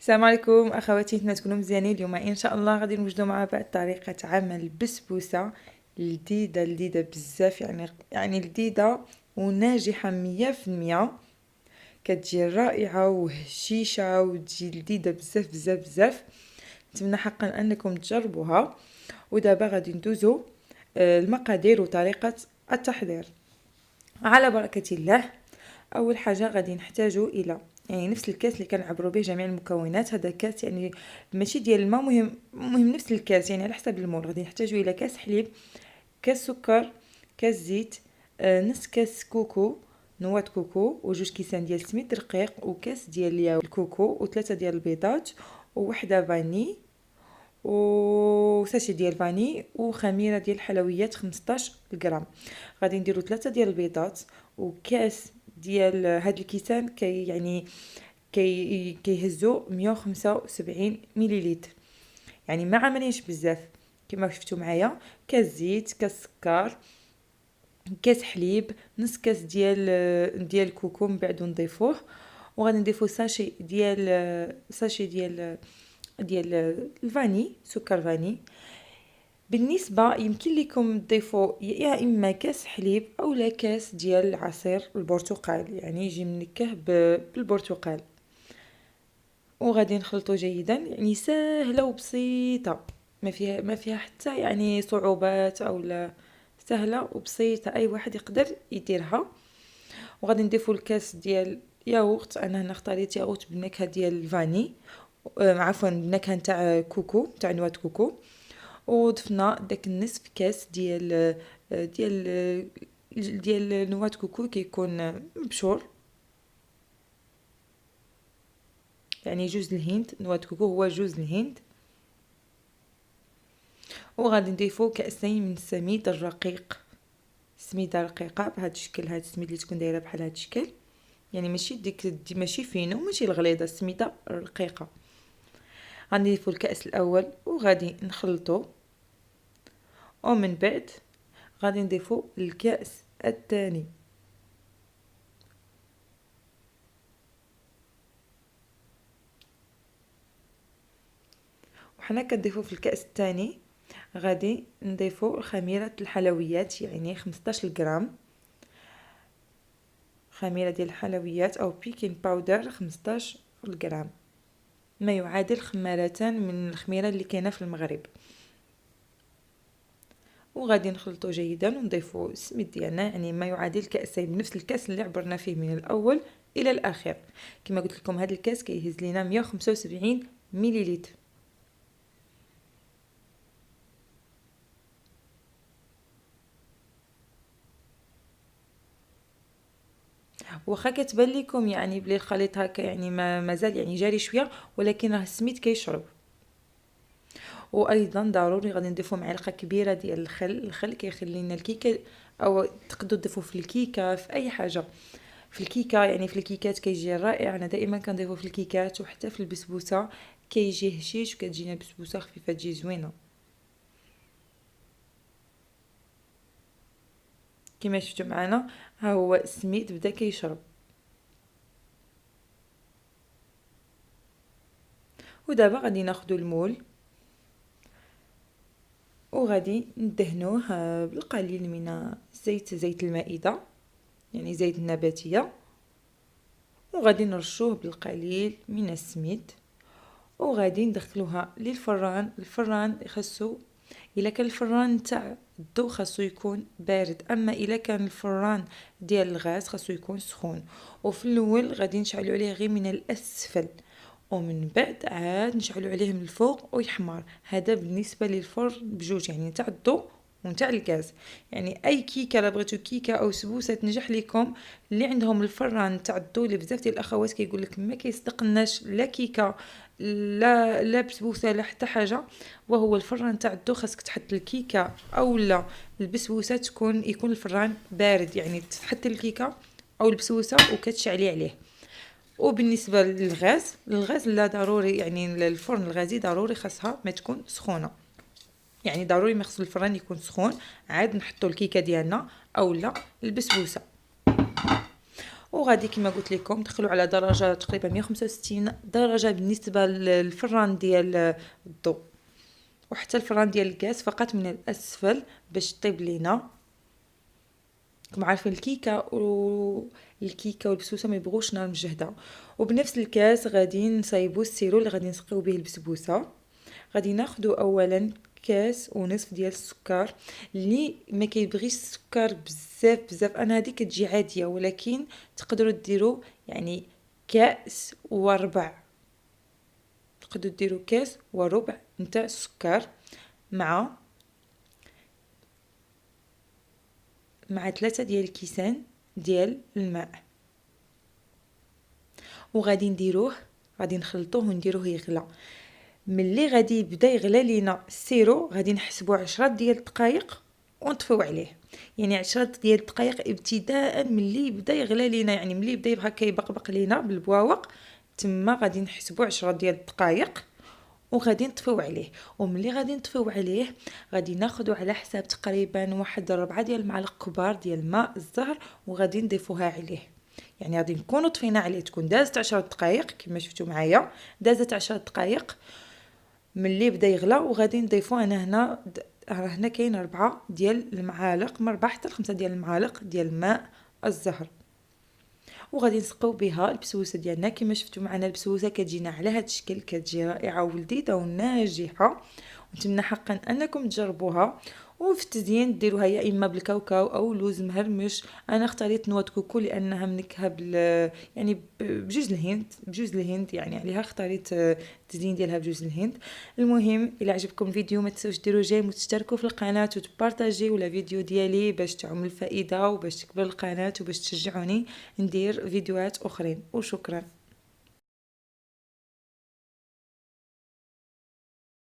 السلام عليكم اخواتي، نتمنى تكونوا مزيانين. اليوم ان شاء الله غادي نوجدوا مع بعض طريقه عمل بسبوسه لذيذه بزاف، يعني لذيذه وناجحه 100%. كتجي رائعه وهشيشه وتجي لذيذه بزاف. نتمنى حقا انكم تجربوها. ودابا غادي ندوزو المقادير وطريقه التحضير على بركه الله. اول حاجه غادي نحتاجو الى نفس الكاس اللي كنعبروا به جميع المكونات. هذا كاس ماشي ديال الماء، مهم نفس الكاس، على حسب المول. غادي نحتاجو الى كاس حليب، كاس سكر، كاس زيت، نص كاس كوكو، نواه كوكو، وجوج كيسان ديال سميد رقيق، وكاس ديال الكوكو، وثلاثه ديال البيضات، ووحده فاني، وساشي ديال فاني، وخميره ديال الحلويات 15 غرام. غادي نديرو 3 ديال البيضات، وكاس ديال هاد الكيسان كيهزو 175 مليلتر، ما عاملينش بزاف كما شفتوا معايا. كاس زيت، كاس سكر، كاس حليب، نص كاس ديال الكوكو من بعد نضيفوه. وغادي نضيفو ساشي ديال الفاني، سكر فاني. بالنسبه يمكن لكم تضيفوا يا اما كاس حليب او لا كاس ديال عصير البرتقال، يجي منكه بالبرتقال. وغادي نخلطو جيدا، سهله وبسيطه، ما فيها حتى صعوبات او لا، سهله وبسيطه، اي واحد يقدر يديرها. وغادي نضيفو الكاس ديال ياغورت. انا هنا اختاريت ياغورت بالنكهه ديال الفاني، عفوا بالنكهه نتاع كوكو، نتاع نواه كوكو. وضفنا داك النصف كاس ديال نواه كوكو كيكون مبشور، جوز الهند. نواه كوكو هو جوز الهند. وغادي نضيفو كاسين من السميد الرقيق، سميده رقيقه بهذا الشكل. هذا السميد اللي تكون دايره بحال هذا الشكل، ماشي ماشي فينو وماشي الغليظه، السميده رقيقه. غنضيفو الكاس الاول وغادي نخلطو، ومن بعد غادي نضيفو الكاس الثاني. وحنا كنضيفو في الكاس الثاني غادي نضيفو خميره الحلويات، 15 غرام خميره ديال الحلويات او بيكين باودر 15 غرام، ما يعادل خمارتان من الخميره اللي كاينه في المغرب. وغادي نخلطو جيدا ونضيفو السميد ديالنا، ما يعادل كاسين، بنفس الكاس اللي عبرنا فيه من الاول الى الاخر. كما قلت لكم هذا الكاس كيهز لينا 175 مليلتر. واخا كتبان لكم بلي الخليط هكا ما مازال جاري شويه، ولكن راه السميد كيشرب. وايضا ضروري غادي نضيفوا معلقه كبيره ديال الخل كيخلي لنا الكيكه، او تقدروا تضيفوا في الكيكه، في اي حاجه في الكيكه. في الكيكات كيجي رائع. انا دائما كنضيفوا في الكيكات وحتى في البسبوسه كيجي هشيش، وكتجينا بسبوسه خفيفه تجي زوينه. كما شفتوا معنا ها هو السميد بدا كيشرب. ودابا غادي ناخذ المول وغادي ندهنوه بالقليل من زيت المائده، زيت النباتيه. وغادي نرشوه بالقليل من السميد، وغادي ندخلوها للفران. الفران خاصو، الا كان الفران تاع الضو خاصو يكون بارد، اما الا كان الفران ديال الغاز خاصو يكون سخون. وفي الاول غادي نشعلوا عليه غير من الاسفل، ومن بعد عاد نشعلوا عليه من الفوق ويحمر. هذا بالنسبه للفرن بجوج، تاع الضو ونتاع الغاز. اي كيكه الا بغيتو كيكه او سبوسه تنجح لكم اللي عندهم الفران تاع الضو، اللي بزاف ديال الاخوات كيقول لك ما كيصدقناش لا كيكه لا بسبوسه لا حتى حاجه، وهو الفران تاع الضو. خاصك تحط الكيكه او لا البسبوسه يكون الفران بارد، تحط الكيكه او البسبوسه وكتشعلي عليه. وبالنسبه للغاز لا ضروري، الفرن الغازي ضروري خاصها ما تكون سخونه، ضروري ما خص الفران يكون سخون. عاد نحطوا الكيكه ديالنا او لا البسبوسه. وغادي كما قلت لكم دخلوا على درجه تقريبا 165 درجه بالنسبه للفران ديال الضوء، وحتى الفران ديال الغاز فقط من الاسفل باش طيب لينا. كما عارفين الكيكه والبسبوسه ما يبغوش نار مجهده. وبنفس الكاس غادي نصايبوا السيرو اللي غادي نسقيو به البسبوسه. غادي ناخذوا اولا كاس ونصف ديال السكر، اللي ما كيبغيش السكر بزاف انا هذه كتجي عاديه، ولكن تقدروا ديروا يعني كاس وربع، تقدروا ديروا كاس وربع نتاع السكر مع 3 ديال الكيسان ديال الماء، وغادي نديروه، غادي نخلطوه ونديروه يغلى. ملي غادي يبدا يغلى لينا السيرو غادي نحسبوا 10 ديال الدقائق ونطفيو عليه. يعني 10 ديال الدقائق ابتداء ملي يبدا يغلى لينا، يعني ملي يبدا يبقى كيبقبق لينا بالبواوق تما غادي نحسبوا 10 ديال الدقائق وغادي نطفيو عليه. وملي غادي نطفيو عليه غادي ناخذوا على حساب تقريبا واحد 4 ديال المعالق كبار ديال ماء الزهر وغادي نضيفوها عليه. يعني غادي نكونوا طفينا عليه، تكون دازت 10 دقائق كما شفتوا معايا، دازت 10 دقائق ملي بدا يغلى، وغادي نضيفوا انا هنا كاين 4 ديال المعالق، من 4 حتى ل 5 ديال المعالق ديال ماء الزهر، وغادي نسقيو بها البسبوسه ديالنا. كما شفتوا معنا البسبوسه كتجينا على هذا الشكل، كتجي رائعه ولذيذه وناجحه، ونتمنى حقا انكم تجربوها. وفي التزيين ديروها يا اما بالكاوكاو او لوز مهرمش. انا اختاريت نواه كوكو لانها منكهه يعني بجوز الهند يعني عليها اختاريت التزيين ديالها بجوز الهند. المهم الى عجبكم الفيديو ما تنسوش ديروا جيم وتشتركوا في القناه وتبارطاجيو لا فيديو ديالي باش تعم الفائده وباش تكبر القناه وباش تشجعوني ندير فيديوهات اخرين. وشكرا.